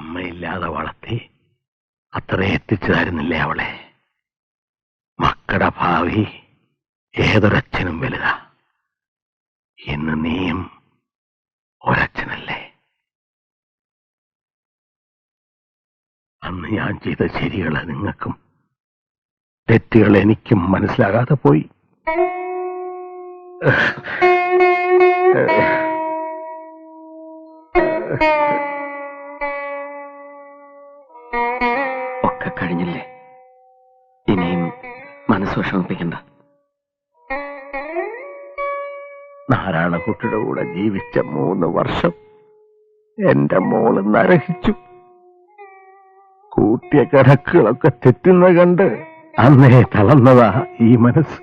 അമ്മയില്ലാതെ വളർത്തി അത്ര എത്തിച്ചതായിരുന്നില്ലേ അവളെ? മക്കളുടെ ഭാവി ഏതൊരച്ഛനും വലുതാ. ഇന്ന് നീയും ഒരച്ഛനല്ലേ? അന്ന് ഞാൻ ചെയ്ത ശരികൾ നിങ്ങൾക്കും തെറ്റുകൾ എനിക്കും മനസ്സിലാകാതെ പോയി. ഒക്കെ കഴിഞ്ഞില്ലേ, ഇനിയും മനസ്സ് വിഷമിപ്പിക്കണ്ട. നാരായണക്കുട്ടിയുടെ കൂടെ ജീവിച്ച 3 വർഷം എന്റെ മോള് നരഹിച്ചു. കൂട്ടിയ കണക്കുകളൊക്കെ തെറ്റുന്ന കണ്ട് അന്നേ തളർന്നതാ ഈ മനസ്സ്.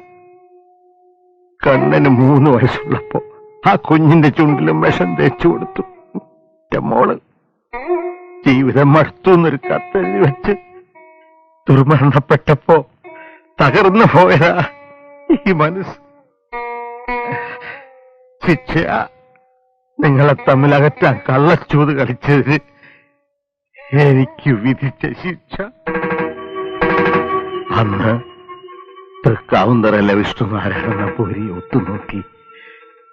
കണ്ണന് 3 വയസ്സുള്ളപ്പോ ആ കുഞ്ഞിന്റെ ചുണ്ടിലും വിഷം തേച്ചു കൊടുത്തു. എന്റെ മോള് ജീവിതം മടുത്തുന്നൊരു കത്തെഴുതി വെച്ച് ദുർമരണപ്പെട്ടപ്പോ തകർന്നു പോയതാ ഈ മനസ്സ്. ശിക്ഷ നിങ്ങളെ തമ്മിലകറ്റാൻ കള്ളച്ചൂത് കളിച്ചതിന് എനിക്ക് വിധിച്ച ശിക്ഷ. അന്ന് തൃക്കാവുന്തറയിലെ വിഷ്ണുനാരായണ നമ്പൂരി ഒത്തുനോക്കി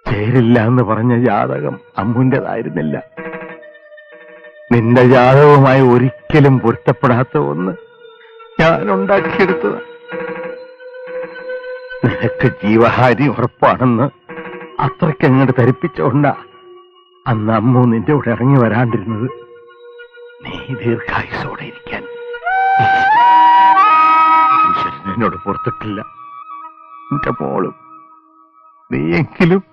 ചേരില്ല എന്ന് പറഞ്ഞ ജാതകം അമ്മുന്റേതായിരുന്നില്ല. നിന്റെ ജാതകവുമായി ഒരിക്കലും പൊരുത്തപ്പെടാത്ത ഒന്ന് ഞാൻ ഉണ്ടാക്കിയെടുത്തത്. നിനക്ക് ജീവഹാനി ഉറപ്പാണെന്ന് അത്രയ്ക്ക് അങ്ങോട്ട് ധരിപ്പിച്ചോണ്ടാ അന്ന് അമ്മു നിന്റെ കൂടെ ഇറങ്ങി വരാണ്ടിരുന്നത്. നീ ദീർഘായുസോടെ ഇരിക്കാൻ ഈശ്വരൻ എന്നോട് പുറത്തിട്ടില്ല. എന്റെ മോളും നീയെങ്കിലും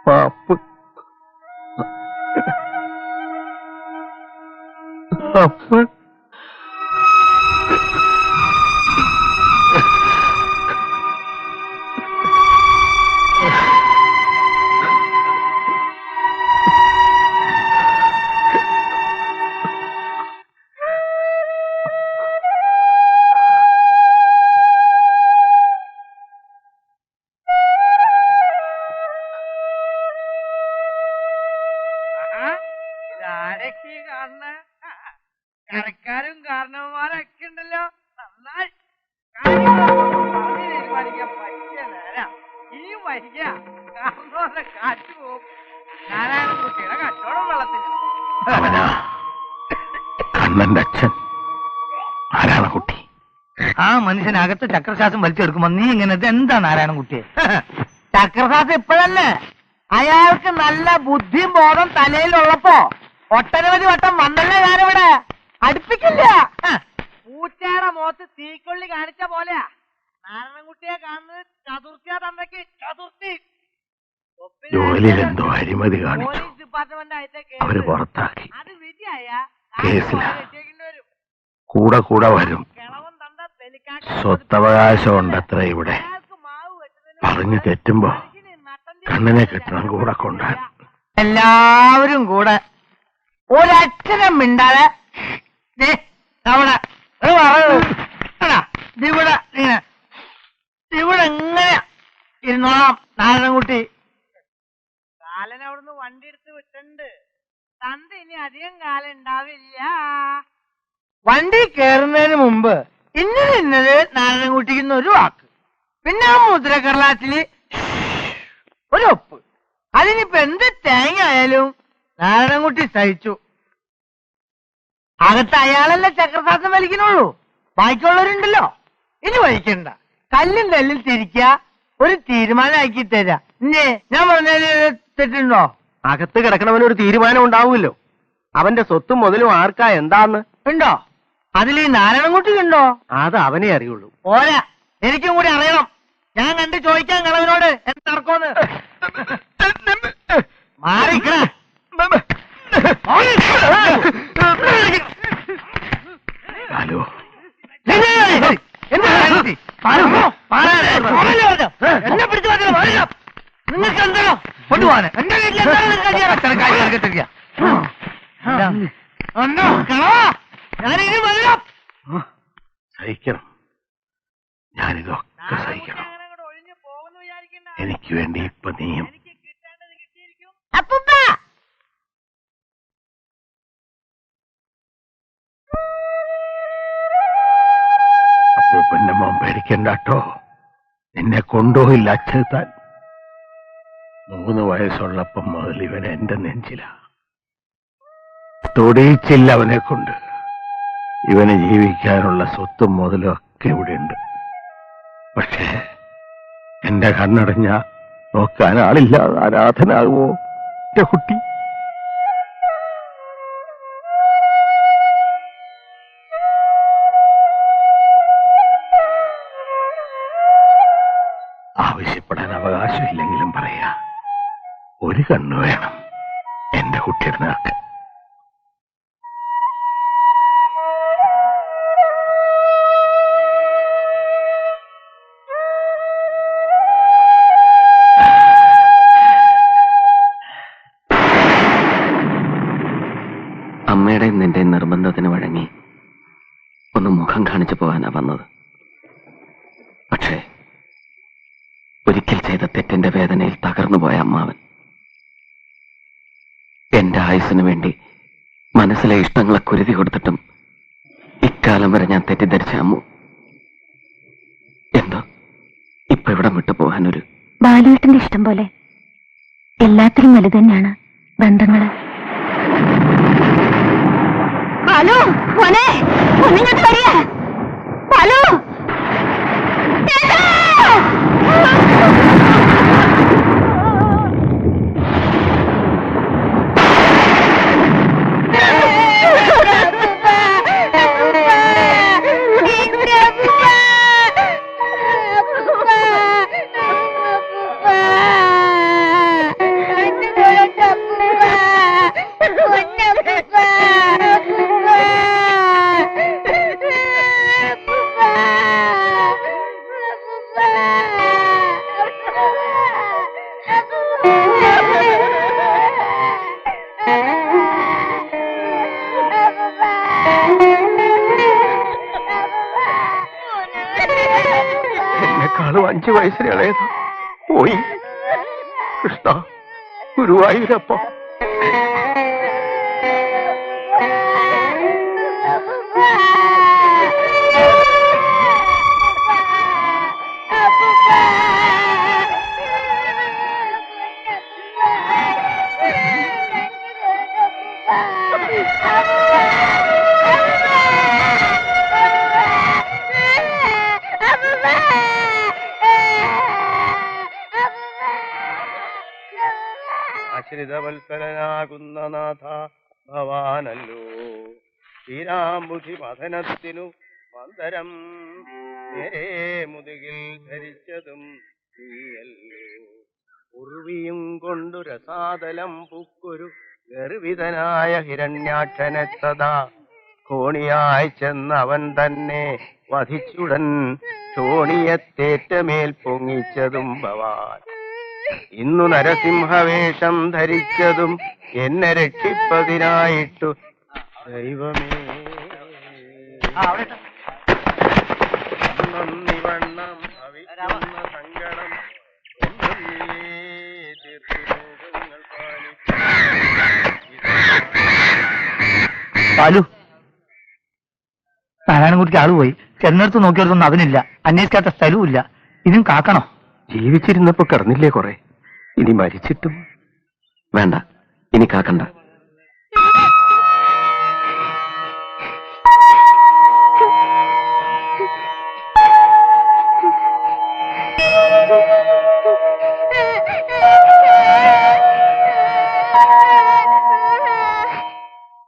പാപ്പ്. അപ്പ് കരക്കാരും കാരണവന്മാരൊക്കെ ഉണ്ടല്ലോ. നന്നായി തീരുമാനിക്കാൻ പറ്റിയ നേരം ഇനിയും വരിക. കാരണവരുടെ കാറ്റ് പോവും. നാരായണൻകുട്ടിയുടെ കച്ചവടം വെള്ളത്തില്ല. കണ്ണന്റെ അച്ഛൻ നാരായണൻകുട്ടി. ആ മനുഷ്യനകത്ത് ചക്രശ്വാസം വലിച്ചെടുക്കുമ്പോ നീ ഇങ്ങനെ എന്താ നാരായണൻകുട്ടിയെ? ചക്രശ്വാസം ഇപ്പോഴല്ലേ, അയാൾക്ക് നല്ല ബുദ്ധിയും ബോധം തലയിലുള്ളപ്പോ ഒട്ടനവധി വട്ടം വന്നല്ലേ ഞാനിവിടെ. അടുപ്പിക്കില്ല. പൂച്ചയുടെ മുഖത്ത് തീക്കൊള്ളി കാണിച്ച പോലെയാ നാരായണൻകുട്ടിയെ കാണുന്നത്. ചതുർത്ഥിയാ തന്നക്ക് ചതുർത്ഥി. ജോലിയിൽ എന്തോ അഴിമതി കാണിച്ചു. പോലീസ് ഡിപ്പാർട്ട്മെന്റ് അവര് പുറത്താക്കി. അത് വിധിയായ കേസിലാ. കൂടെ കൂടെ വരും. കിളവൻ തന്ന സ്വത്തവകാശം ഉണ്ടത്ര ഇവിടെ. പറഞ്ഞു തെറ്റുമ്പോ കണ്ണനെ കിട്ടണം കൂടെ കൊണ്ടാൻ. എല്ലാവരും കൂടെ ഒരക്ഷരം മിണ്ടാതെ അവിടെ ഇവിടെ ഇവിടെ എങ്ങനെ ഇരുന്നോളാം. നാരായണൻകുട്ടി കാലൻ അവിടുന്ന് വണ്ടി എടുത്ത് വിട്ടുണ്ട്. തന്ത ഇനി അധികം കാലം ഉണ്ടാവില്ല. വണ്ടി കയറുന്നതിന് മുമ്പ് ഇന്നത് നാരായണൻകുട്ടിക്കുന്ന ഒരു വാക്ക്, പിന്നെ ആ മുദ്രക്കടലാസില് ഒരു ഒപ്പ്. അതിനിപ്പോ എന്ത് തേങ്ങ ആയാലും നാരായണൻകുട്ടി സഹിച്ചു. അകത്ത് അയാളല്ലേ ചക്രശ്വാസം വലിക്കണുള്ളൂ, ബാക്കിയുള്ളവരുണ്ടല്ലോ. ഇനി വലിക്കണ്ട. കല്ലും തല്ലിൽ തിരിക്കുക, ഒരു തീരുമാനമാക്കി തരാം. ഞാൻ പറഞ്ഞതിന് തെറ്റുണ്ടോ? അകത്ത് കിടക്കണവനൊരു തീരുമാനം ഉണ്ടാവുമല്ലോ. അവന്റെ സ്വത്തും മുതലും ആർക്കാ എന്താന്ന് ഉണ്ടോ? അതിൽ ഈ നാരായണൻകുട്ടി ഉണ്ടോ? അത് അവനെ അറിയുള്ളൂ. ഓരാ, എനിക്കും കൂടി അറിയണം. ഞാൻ കണ്ട് ചോദിക്കാൻ കളവനോട് എന്താർക്കോന്ന്. മാറിക്കണ. ഹലോ, എന്നെ പിടിച്ചു നിങ്ങൾക്ക് എന്താണോ കൊണ്ടുപോകാന്? എന്റെ വീട്ടിൽ ഞാനിനി വരാം. സഹിക്കണം. ഞാനിതൊക്കെ സഹിക്കണം. എനിക്ക് വേണ്ടി ഇപ്പൊ നീയും എന്റെ മോൻ പേടിക്കണ്ടാട്ടോ. നിന്നെ കൊണ്ടുപോയില്ല അച്ഛത്താൻ. 3 വയസ്സുള്ളപ്പം മുതൽ ഇവൻ എന്റെ നെഞ്ചില. തൊടിയിച്ചില്ല അവനെ കൊണ്ട്. ഇവന് ജീവിക്കാനുള്ള സ്വത്തും മുതലും ഒക്കെ ഇവിടെയുണ്ട്. പക്ഷേ എന്റെ കണ്ണടഞ്ഞ നോക്കാൻ ആളില്ലാതെ അനാഥനാകുമോ എന്റെ കുട്ടി? ആവശ്യപ്പെടാൻ അവകാശമില്ലെങ്കിലും പറയാ, ഒരു കണ്ണു വേണം എന്റെ കുട്ടിയുടെ നേർക്ക്. അമ്മയുടെയും നിന്റെയും നിർബന്ധത്തിന് വഴങ്ങി ഒന്ന് മുഖം കാണിച്ചു പോകാനാ വന്നത്. പക്ഷേ ഒരിക്കൽ ചെയ്ത തെറ്റിന്റെ വേദനയിൽ തകർന്നുപോയ അമ്മാവൻ എന്റെ ആയുസ്സിനു വേണ്ടി മനസ്സിലെ ഇഷ്ടങ്ങളെ കുരുതി കൊടുത്തിട്ടും ഇക്കാലം വരെ ഞാൻ തെറ്റിദ്ധരിച്ച അമ്മു എന്തോ ഇപ്പൊ ഇവിടെ വിട്ടുപോകാനൊരു ബാലുവേട്ടന്റെ ഇഷ്ടം പോലെ എല്ലാത്തിലും വലുത് തന്നെയാണ് ബന്ധങ്ങള്. ബാലു മോനെ, ഒന്നിങ്ങോട്ട് വരിക. ബാലു എന്നെക്കാളും 5 വയസ്സിന് ഇളയതാ പോയി. കൃഷ്ണ, ഗുരുവായൂരപ്പ. ആശ്രിതവത്സരനാകുന്ന നാഥ ഭവാനല്ലോ. ശ്രീരാംബുധി മഥനത്തിനു മന്ദരം നേരെ മുതുകിൽ ധരിച്ചതും നീയല്ലോ. ഉർവിയും കൊണ്ടു രസാതലം പൂക്കൊരു ഗർവിതനായ ഹിരണ്യാക്ഷനെ സദാ കോണിയായി ചെന്നവൻ തന്നെ വധിച്ചുടൻ ക്ഷോണിയത്തേറ്റമേൽ പൊങ്ങിച്ചതും ഭവാൻ. ഇന്നു നരസിംഹവേഷം ധരിച്ചതും എന്നെ രക്ഷിപ്പതിനായിട്ടു ദൈവമേ. നന്ദിവണ്ണം ഭവിക്കുന്ന സങ്കടം ബാലു, നാരായണൻകുട്ടിക്ക് ആള് പോയി. ചെന്നിടത്ത് നോക്കിയെടുത്തൊന്നും അവനില്ല. അന്വേഷിക്കാത്ത സ്ഥലവും ഇല്ല. ഇതും കാക്കണോ? ജീവിച്ചിരുന്നപ്പോ കിടന്നില്ലേ കുറെ, ഇനി മരിച്ചിട്ടും വേണ്ട, ഇനി കാക്കണ്ട.